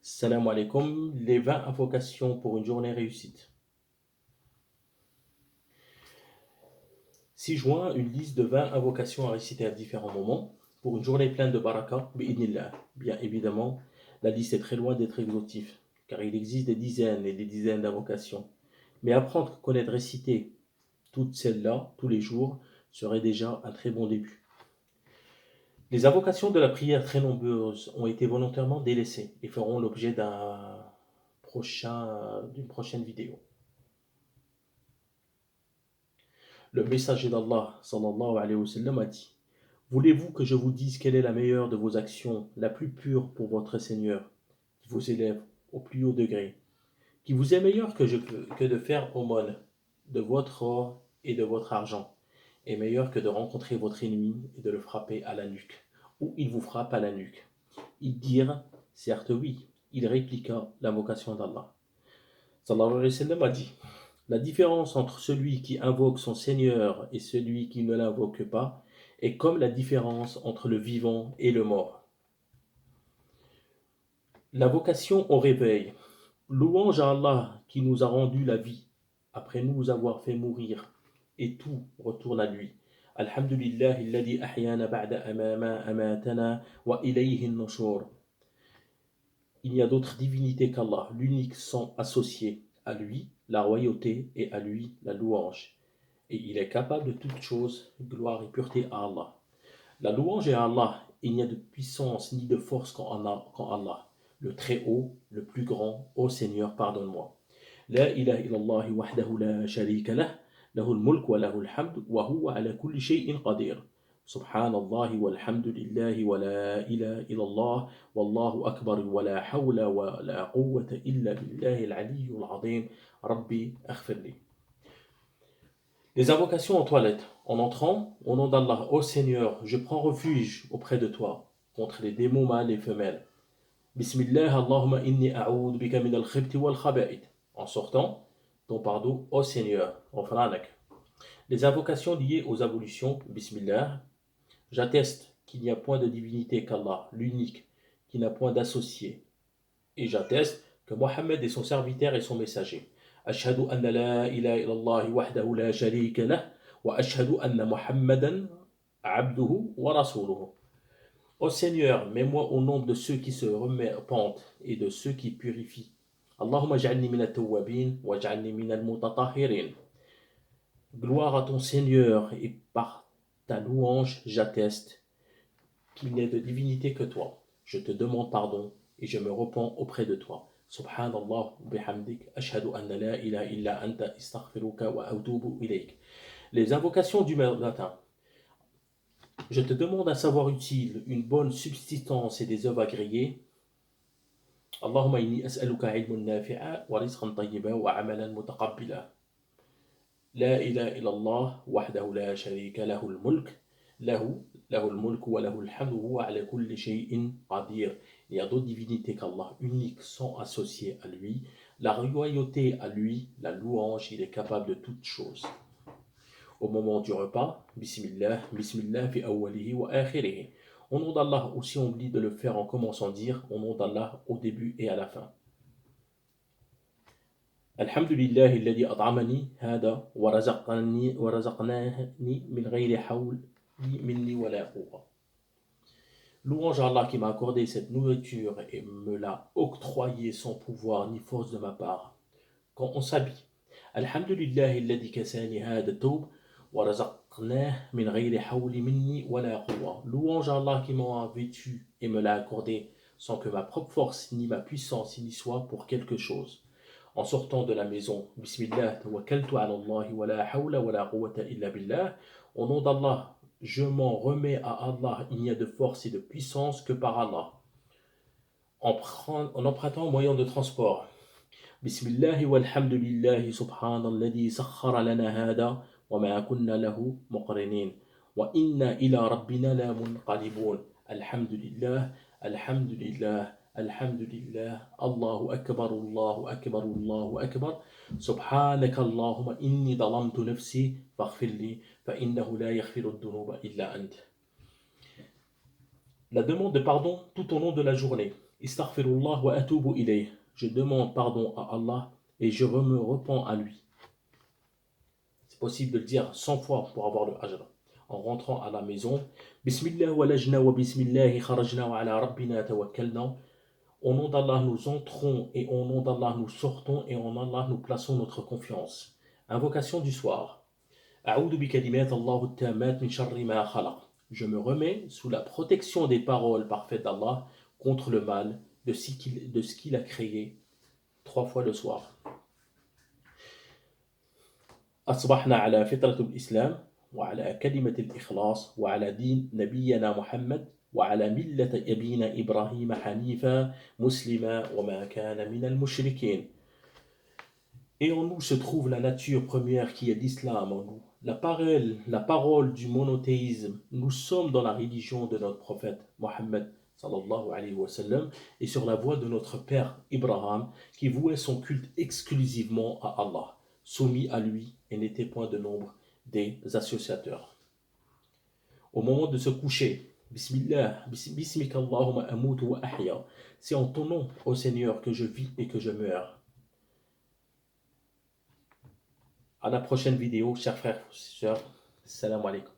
Salam alaikum, les 20 invocations pour une journée réussite. 6 juin, une liste de 20 invocations à réciter à différents moments pour une journée pleine de baraka, bi'idnillah. Bien évidemment, la liste est très loin d'être exhaustive, car il existe des dizaines et des dizaines d'invocations. Mais apprendre, connaître, réciter toutes celles-là, tous les jours, serait déjà un très bon début. Les invocations de la prière très nombreuses ont été volontairement délaissées et feront l'objet d'une prochaine vidéo. Le messager d'Allah sallallahu alayhi wa sallam a dit: Voulez-vous que je vous dise quelle est la meilleure de vos actions, la plus pure pour votre Seigneur, qui vous élève au plus haut degré, qui vous est meilleur que de faire aumône de votre or et de votre argent, et meilleur que de rencontrer votre ennemi et de le frapper à la nuque, ou il vous frappe à la nuque. Ils dirent: Certes oui. Il répliqua l'invocation d'Allah. Sallallahu alayhi wa sallam a dit: La différence entre celui qui invoque son Seigneur et celui qui ne l'invoque pas est comme la différence entre le vivant et le mort. L'invocation au réveil. Louange à Allah qui nous a rendu la vie après nous avoir fait mourir, et tout retourne à lui. Alhamdulillah alladhi ahyana ba'da ma amatana wa ilayhi an-nushur. Il n'y a d'autre divinité qu'Allah, l'unique sans associé. À lui la royauté et à lui la louange. Et il est capable de toutes choses, gloire et pureté à Allah. La louange est à Allah, il n'y a de puissance ni de force qu'en Allah, le très haut, le plus grand. Ô Seigneur, pardonne-moi. La ilaha illallah wahdahu la sharika lah, lahul mulk wa lahul hamd, wa huwa ala kulli shay'in qadir. Subhanallah walhamdulillah wa la ilaha illallah, wallahu akbar wa la hawla wa la quwwata illa billahi al-aliyyul azim, Rabbi aghfirli. Les invocations en toilette. En entrant, au nom d'Allah, ô Seigneur, je prends refuge auprès de toi contre les démons mâles et femelles. Bismillah, Allahumma inni a'oud bika min al-khibti wal khaba'ith. En sortant, ton pardon, ô Seigneur, Ghufranak. Les invocations liées aux ablutions. Bismillah, j'atteste qu'il n'y a point de divinité qu'Allah, l'unique, qui n'a point d'associé. Et j'atteste que Mohammed est son serviteur et son messager. أشهد أن لا إله إلا الله وحده لا شريك له وأشهد أن محمدا عبده ورسوله. Ô Seigneur, mets-moi au nombre de ceux qui se repentent et de ceux qui purifient. Allahumma ja'alni min at-tawwabin wa ja'alni min al-mutatahhirin. Gloire à ton Seigneur, et par ta louange j'atteste qu'il n'est de divinité que toi. Je te demande pardon et je me repens auprès de toi. Subhanallah bihamdik, ashhadu anna la ilaha illa anta, astaghfiruka wa atubu ilayk. Les invocations du matin. Je te demande un savoir utile, une bonne subsistance et des œuvres agréées. Allahumma inni as'aluka ilmun nafi'a wa rizqan tayyiba wa amalan mutaqabbila. La ilaha illallah wahdahu la sharika lahul mulk. له الملك وله الحمد وهو على كل شيء قدير. Il y a d'autres divinités qu'Allah, unique, sans associé à lui. La royauté à lui, la louange, il est capable de toutes choses. Au moment du repas, Bismillah, Bismillah fi awwalihi wa akhirihi. Au nom d'Allah, aussi on oublie de le faire en commençant à dire au nom d'Allah au début et à la fin. Alhamdulillah alladhi at'amani hada wa razaqnani min ghayri hawl minni wa la quwwa. Louange à Allah qui m'a accordé cette nourriture et me l'a octroyée sans pouvoir ni force de ma part. Quand on s'habille, Alhamdulillah alladhi kasani hada tawb wa razaqnah min ghayri hawli minni wa la quwwa. Louange à Allah qui m'a vêtu et me l'a accordé sans que ma propre force ni ma puissance n'y soit pour quelque chose. En sortant de la maison, Bismillah tawakkaltu ala Allah wa la hawla wa la quwwata illa billah. Au nom d'Allah, je m'en remets à Allah, il n'y a de force et de puissance que par Allah. En empruntant un moyen de transport. Bismillah walhamdulillah subhanalladhi sakhkhara lana hada wa ma kunna lahu muqrinin wa inna ila rabbina la munqalibun. Alhamdulillah, alhamdulillah, alhamdulillah, Allahu akbar, Allahu akbar, Allahu akbar. Subhanaka Allahumma inni dalamtu nafsi faghfirli fa innahu la yaghfiru ad-dhunuba illa ant. La demande de pardon tout au long de la journée. Astaghfirullah wa atubu ilayh. Je demande pardon à Allah et je me repens à lui. C'est possible de le dire 100 fois pour avoir le ajr. En rentrant à la maison, Bismillah walajna wa bismillah kharajna wa ala rabbina tawakkalna. Au nom d'Allah nous entrons et au nom d'Allah nous sortons et en Allah nous plaçons notre confiance. Invocation du soir. A'udhu bi kalimat Allahu at-tammat min sharri ma khalaq. Je me remets sous la protection des paroles parfaites d'Allah contre le mal de ce qu'il a créé 3 fois le soir. أصبحنا على فطرة الإسلام وعلى كلمة الإخلاص وعلى دين نبينا محمد وعلى ملة أبينا إبراهيم حنيفا مسلما وما كان من المشركين. Et en nous se trouve la nature première qui est l'islam en nous. La parole du monothéisme. Nous sommes dans la religion de notre prophète Mohammed sallallahu alayhi wa sallam et sur la voie de notre père Ibrahim qui vouait son culte exclusivement à Allah, soumis à lui et n'était point de nombre des associateurs. Au moment de se coucher, Bismillah, Bismika Allahumma amutu wa ahya. C'est en ton nom, ô Seigneur, que je vis et que je meurs. À la prochaine vidéo, chers frères et sœurs. Salam alaikum.